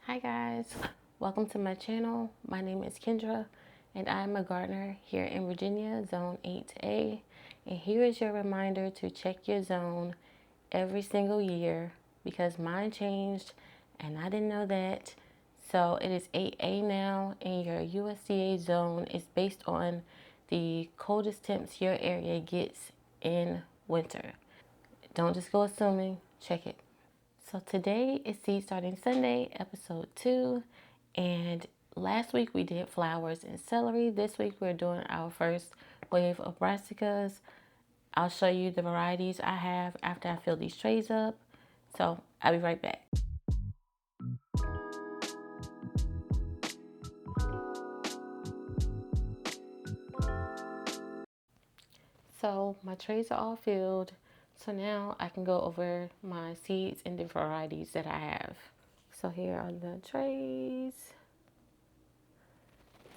Hi guys, welcome to my channel. My name is Kendra and I'm a gardener here in Virginia, Zone 8A. And here is your reminder to check your zone every single year because mine changed and I didn't know that. So it is 8A now and your USDA zone is based on the coldest temps your area gets in winter. Don't just go assuming, check it. So today is Seed Starting Sunday, episode 2. And last week we did flowers and celery. This week we're doing our first wave of brassicas. I'll show you the varieties I have after I fill these trays up. So I'll be right back. So my trays are all filled. So now I can go over my seeds and the varieties that I have. So here are the trays.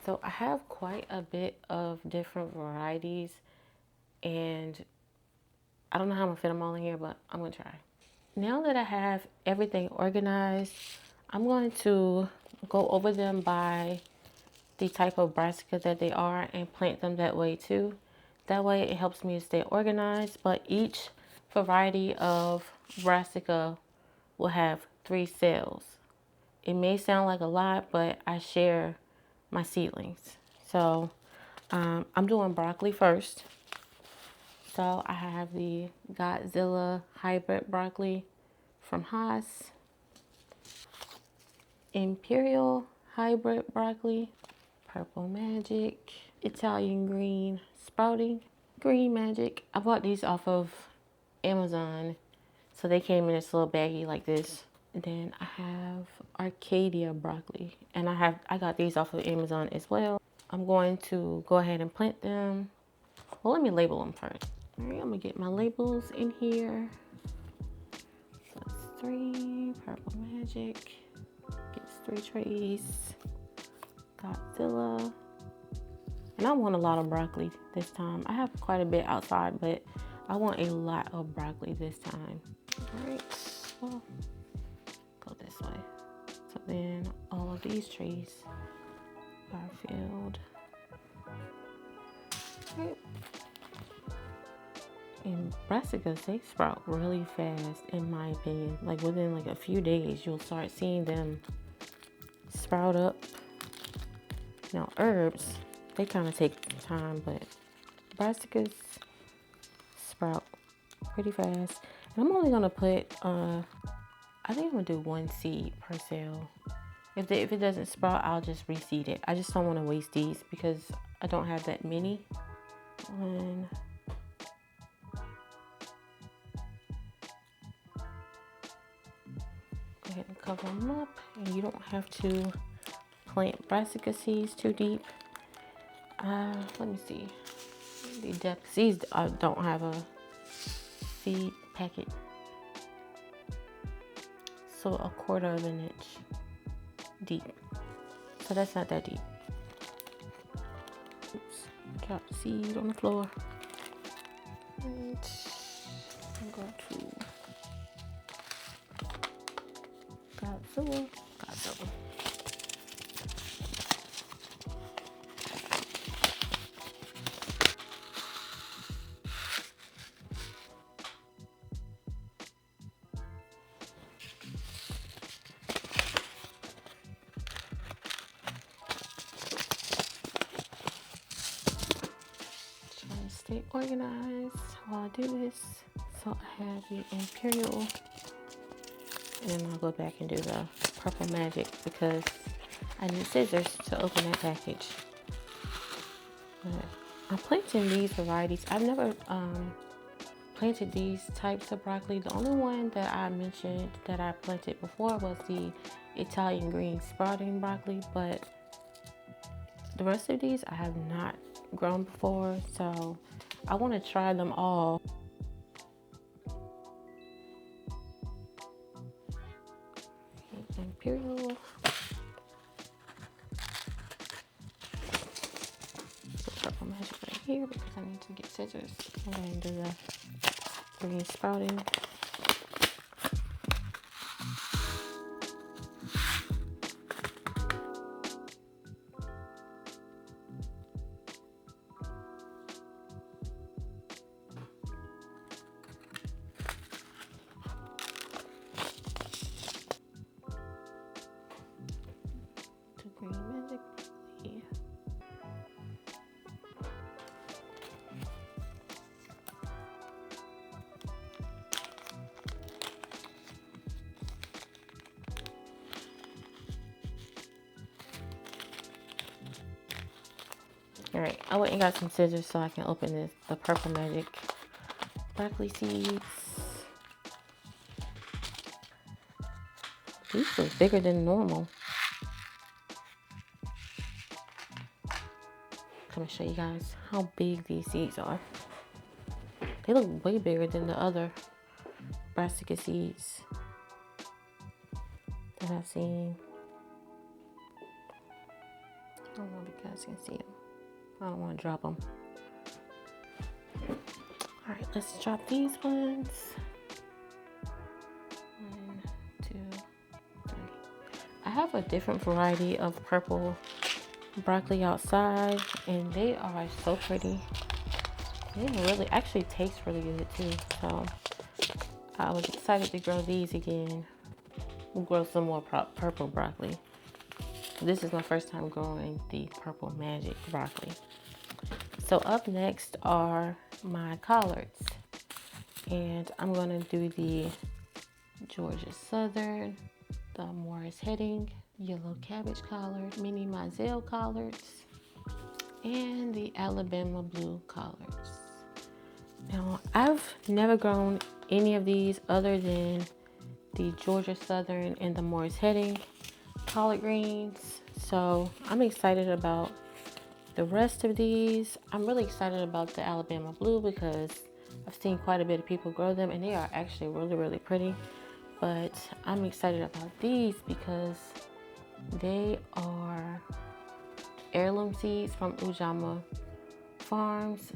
So I have quite a bit of different varieties and I don't know how I'm gonna fit them all in here, but I'm gonna try. Now that I have everything organized, I'm going to go over them by the type of brassica that they are and plant them that way too. That way it helps me to stay organized, but each variety of brassica will have 3 cells. It may sound like a lot, but I share my seedlings. So I'm doing broccoli first. So I have the Godzilla hybrid broccoli from Haas, Imperial hybrid broccoli, Purple Magic, Italian green sprouting, Green Magic. I bought these off of Amazon. So they came in this little baggie like this. And then I have Arcadia broccoli. And I got these off of Amazon as well. I'm going to go ahead and plant them. Well, let me label them first. All right, I'm gonna get my labels in here. So it's 3 Purple Magic. Gets 3 trays. Godzilla. And I want a lot of broccoli this time. I have quite a bit outside, but I want a lot of broccoli this time. All right, well, go this way. So then all of these trays are filled. All right. And brassicas, they sprout really fast, in my opinion. Like within like a few days, you'll start seeing them sprout up. Now herbs, they kind of take time, but brassicas sprout pretty fast. And I'm only gonna put, I think I'm gonna do 1 seed per cell. If it doesn't sprout, I'll just reseed it. I just don't want to waste these because I don't have that many. 1. Go ahead and cover them up, and you don't have to plant brassica seeds too deep. Let me see. The depth, these don't have a seed packet. So 1/4 of an inch deep. So that's not that deep. Oops, dropped the seed on the floor. And I'm going to Godzilla. Trying to stay organized while I do this. So I have the Imperial. And then I'll go back and do the Purple Magic because I need scissors to open that package. But I'm planting these varieties. I've never planted these types of broccoli. The only one that I mentioned that I planted before was the Italian green sprouting broccoli, but the rest of these I have not grown before, so I want to try them all. Imperial. Purple Magic right here because I need to get scissors. I'm going to do the green sprouting. Alright, I went and got some scissors so I can open the Purple Magic broccoli seeds. These look bigger than normal. Come and show you guys how big these seeds are. They look way bigger than the other brassica seeds that I've seen. I don't know if you guys can see them. I don't want to drop them. Alright, let's drop these ones. 1, 2, 3. I have a different variety of purple broccoli outside, and they are so pretty. They really actually taste really good too. So I was excited to grow these again. We'll grow some more purple broccoli. This is my first time growing the Purple Magic broccoli. So up next are my collards, and I'm gonna do the Georgia Southern, the Morris Heading, Yellow Cabbage collard, Mini Mizell collards, and the Alabama Blue collards. Now, I've never grown any of these other than the Georgia Southern and the Morris Heading collard greens. So I'm excited about the rest of these. I'm really excited about the Alabama Blue because I've seen quite a bit of people grow them, and they are actually really, really pretty. But I'm excited about these because they are heirloom seeds from Ujamaa Farms.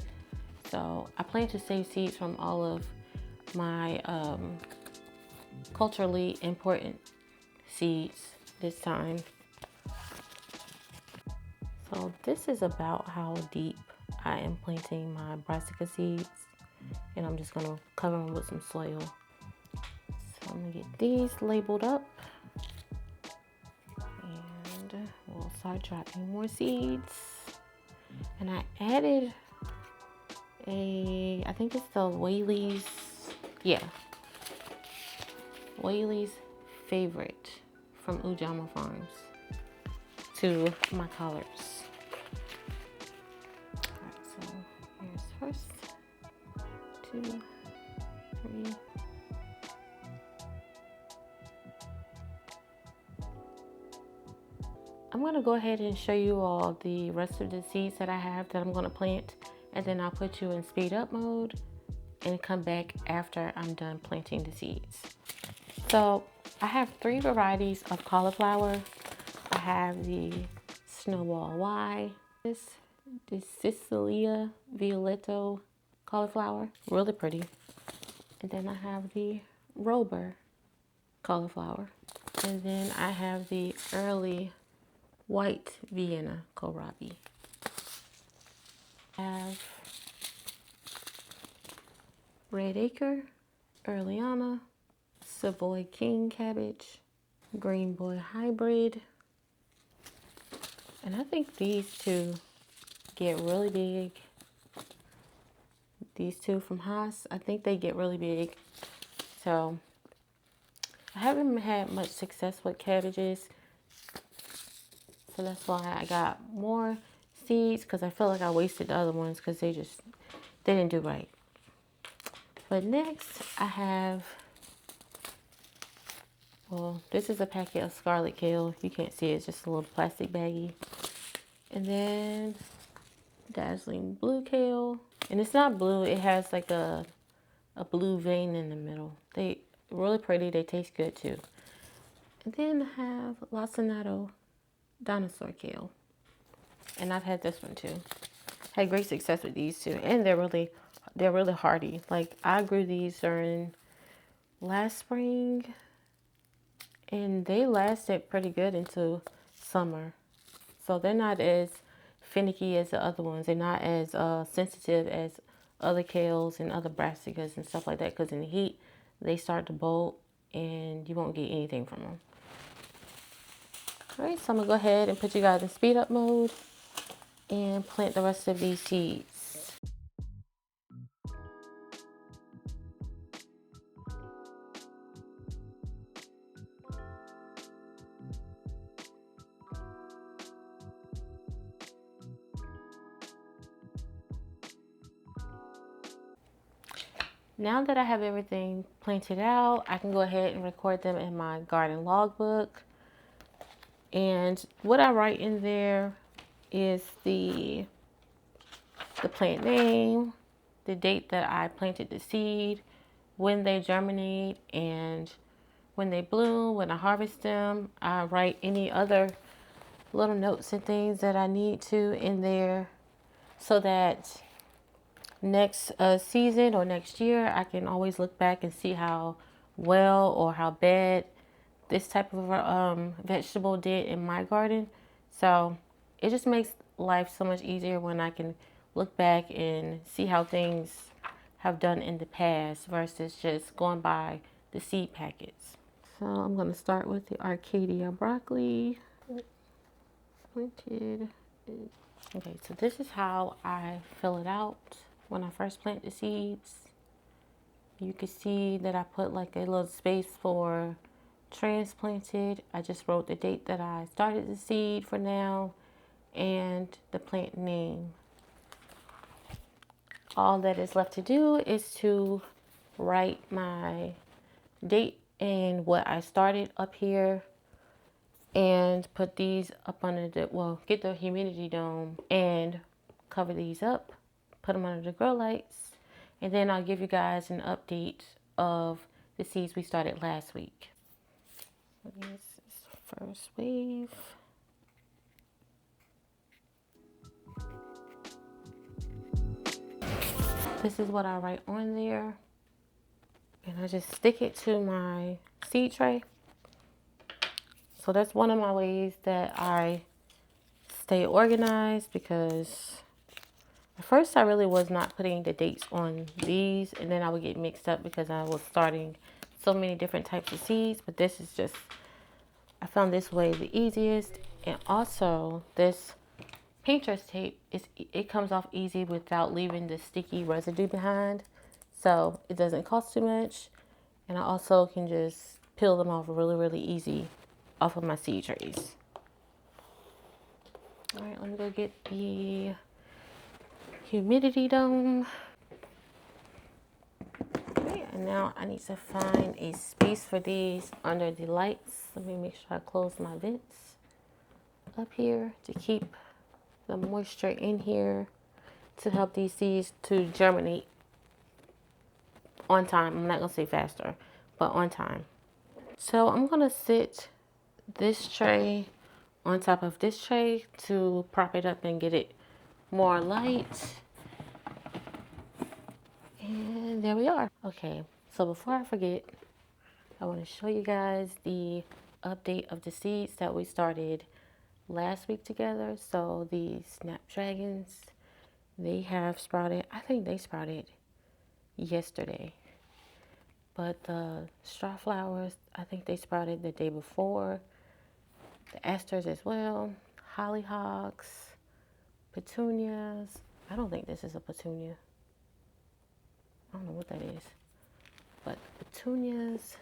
So I plan to save seeds from all of my culturally important seeds this time. So this is about how deep I am planting my brassica seeds, and I'm just gonna cover them with some soil. So I'm gonna get these labeled up, and we'll start dropping more seeds. And I added I think it's the Whaley's, yeah, Whaley's Favorite from Ujamaa Farms to my collards. Alright, so here's first, 2, 3. I'm going to go ahead and show you all the rest of the seeds that I have that I'm going to plant, and then I'll put you in speed up mode and come back after I'm done planting the seeds. So I have 3 varieties of cauliflower. I have the Snowball Y, this Sicilia Violetto cauliflower, really pretty. And then I have the Rober cauliflower. And then I have the early white Vienna Kohlrabi. I have Red Acre, Earliana, Savoy King Cabbage, Green Boy Hybrid. And I think these two get really big. These two from Haas, I think they get really big. So I haven't had much success with cabbages. So that's why I got more seeds, because I feel like I wasted the other ones because they didn't do right. But next I have, well, this is a packet of scarlet kale. You can't see it, it's just a little plastic baggie. And then dazzling blue kale. And it's not blue, it has like a blue vein in the middle. They really pretty, they taste good too. And then I have lacinato dinosaur kale. And I've had this one too. Had great success with these two, and they're really hardy. Like, I grew these during last spring, and they lasted pretty good into summer. So they're not as finicky as the other ones. They're not as sensitive as other kales and other brassicas and stuff like that, because in the heat they start to bolt and you won't get anything from them. Alright, so I'm gonna go ahead and put you guys in speed up mode and plant the rest of these seeds. Now that I have everything planted out, I can go ahead and record them in my garden logbook. And what I write in there is the plant name, the date that I planted the seed, when they germinate, and when they bloom, when I harvest them. I write any other little notes and things that I need to in there so that next season or next year I can always look back and see how well or how bad this type of vegetable did in my garden. So it just makes life so much easier when I can look back and see how things have done in the past versus just going by the seed packets. So I'm going to start with the Arcadia broccoli. Planted. Okay, so this is how I fill it out when I first plant the seeds. You can see that I put like a little space for transplanted. I just wrote the date that I started the seed for now and the plant name. All that is left to do is to write my date and what I started up here and put these up under the, well, get the humidity dome and cover these up, put them under the grow lights, and then I'll give you guys an update of the seeds we started last week. This is the first wave. This is what I write on there. And I just stick it to my seed tray. So that's one of my ways that I stay organized, because at first I really was not putting the dates on these, and then I would get mixed up because I was starting so many different types of seeds. But this is just, I found this way the easiest. And also this painter's tape, it comes off easy without leaving the sticky residue behind. So it doesn't cost too much. And I also can just peel them off really easy off of my seed trays. All right, let me go get the humidity dome. Okay, and now I need to find a space for these under the lights. Let me make sure I close my vents up here to keep the moisture in here to help these seeds to germinate on time. I'm not gonna say faster, but on time. So I'm gonna sit this tray on top of this tray to prop it up and get it more light. And there we are. Okay, so before I forget, I want to show you guys the update of the seeds that we started last week together. So the snapdragons, they have sprouted. I think they sprouted yesterday. But the straw flowers, I think they sprouted the day before. The asters as well. Hollyhocks, petunias. I don't think this is a petunia. I don't know what that is. But petunias.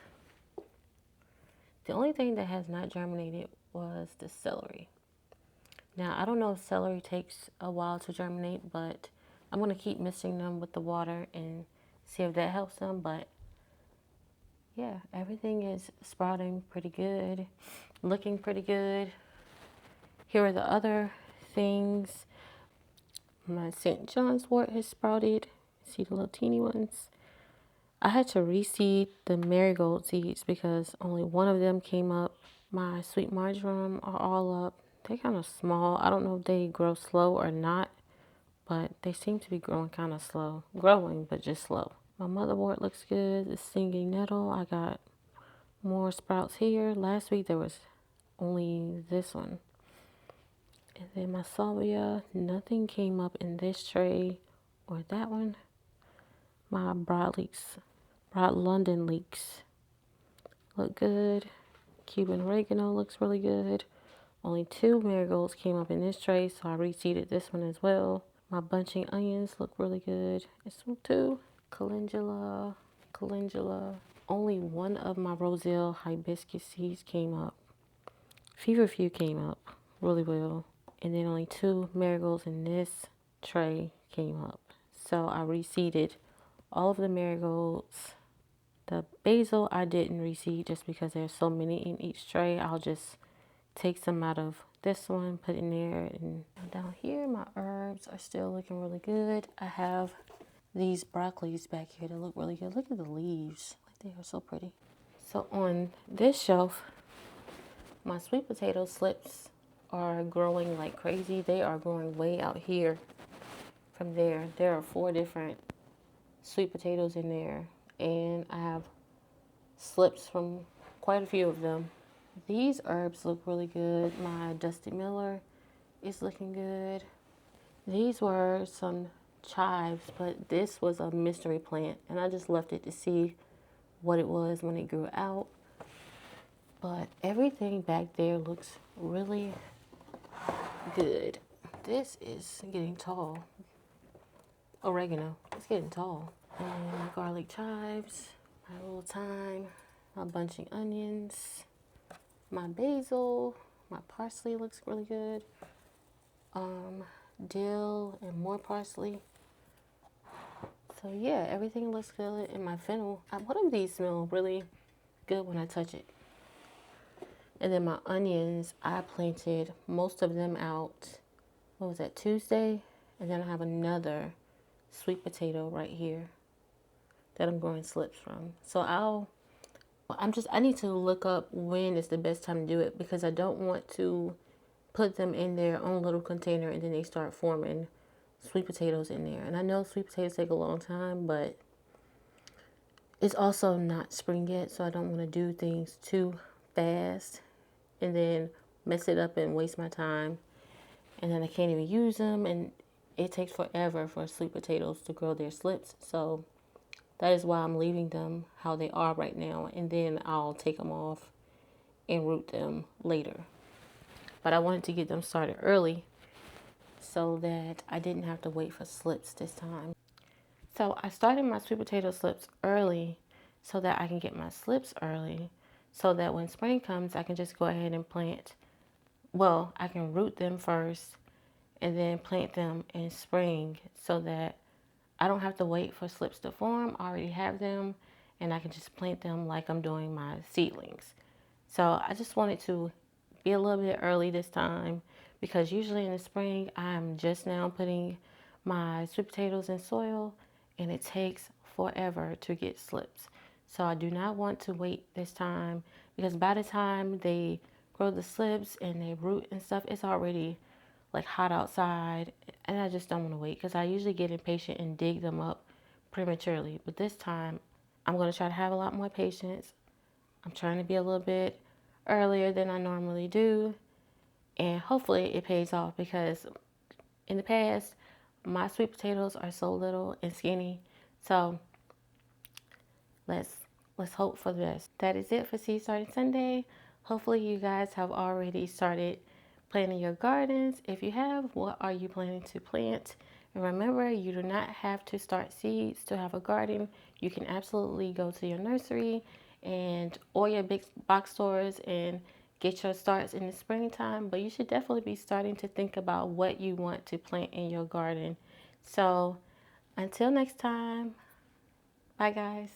The only thing that has not germinated was the celery. Now, I don't know if celery takes a while to germinate, but I'm going to keep mixing them with the water and see if that helps them. But yeah, everything is sprouting pretty good, looking pretty good. Here are the other things. My St. John's wort has sprouted. See the little teeny ones? I had to reseed the marigold seeds because only one of them came up. My sweet marjoram are all up. They're kind of small. I don't know if they grow slow or not, but they seem to be growing kind of slow. Growing, but just slow. My motherwort looks good. The stinging nettle, I got more sprouts here. Last week there was only this one. And then my salvia, nothing came up in this tray or that one. My broad London leeks look good. Cuban oregano looks really good. Only 2 marigolds came up in this tray, so I reseeded this one as well. My bunching onions look really good. This one too. Calendula. Only one of my roselle hibiscus seeds came up. Feverfew came up really well. And then only 2 marigolds in this tray came up. So I reseeded all of the marigolds. The basil I didn't reseed just because there's so many in each tray. I'll just take some out of this one, put in there. And down here, my herbs are still looking really good. I have these broccolis back here that look really good. Look at the leaves. They are so pretty. So on this shelf, my sweet potato slips are growing like crazy. They are growing way out here from there. There are 4 different sweet potatoes in there, and I have slips from quite a few of them. These herbs look really good. My Dusty Miller is looking good. These were some chives, but this was a mystery plant, and I just left it to see what it was when it grew out. But everything back there looks really good. This is getting tall. Oregano, it's getting tall. And my garlic chives, my little thyme, my bunching onions, my basil, my parsley looks really good. Dill and more parsley. So yeah, everything looks good. And my fennel, one of these smell really good when I touch it. And then my onions, I planted most of them out, what was that, Tuesday? And then I have another sweet potato right here that I'm growing slips from. So I need to look up when is the best time to do it, because I don't want to put them in their own little container and then they start forming sweet potatoes in there. And I know sweet potatoes take a long time, but it's also not spring yet, so I don't want to do things too fast and then mess it up and waste my time. And then I can't even use them, and it takes forever for sweet potatoes to grow their slips. So that is why I'm leaving them how they are right now, and then I'll take them off and root them later. But I wanted to get them started early so that I didn't have to wait for slips this time. So I started my sweet potato slips early so that I can get my slips early, so that when spring comes, I can just go ahead and plant. Well, I can root them first and then plant them in spring so that I don't have to wait for slips to form. I already have them, and I can just plant them like I'm doing my seedlings. So I just wanted to be a little bit early this time, because usually in the spring, I'm just now putting my sweet potatoes in soil, and it takes forever to get slips. So I do not want to wait this time, because by the time they grow the slips and they root and stuff, it's already like hot outside, and I just don't want to wait, because I usually get impatient and dig them up prematurely. But this time I'm going to try to have a lot more patience. I'm trying to be a little bit earlier than I normally do, and hopefully it pays off, because in the past my sweet potatoes are so little and skinny. So let's hope for the best. That is it for Seed Starting Sunday. Hopefully you guys have already started planting your gardens. If you have, what are you planning to plant? And remember, you do not have to start seeds to have a garden. You can absolutely go to your nursery and or your big box stores and get your starts in the springtime. But you should definitely be starting to think about what you want to plant in your garden. So until next time, bye guys.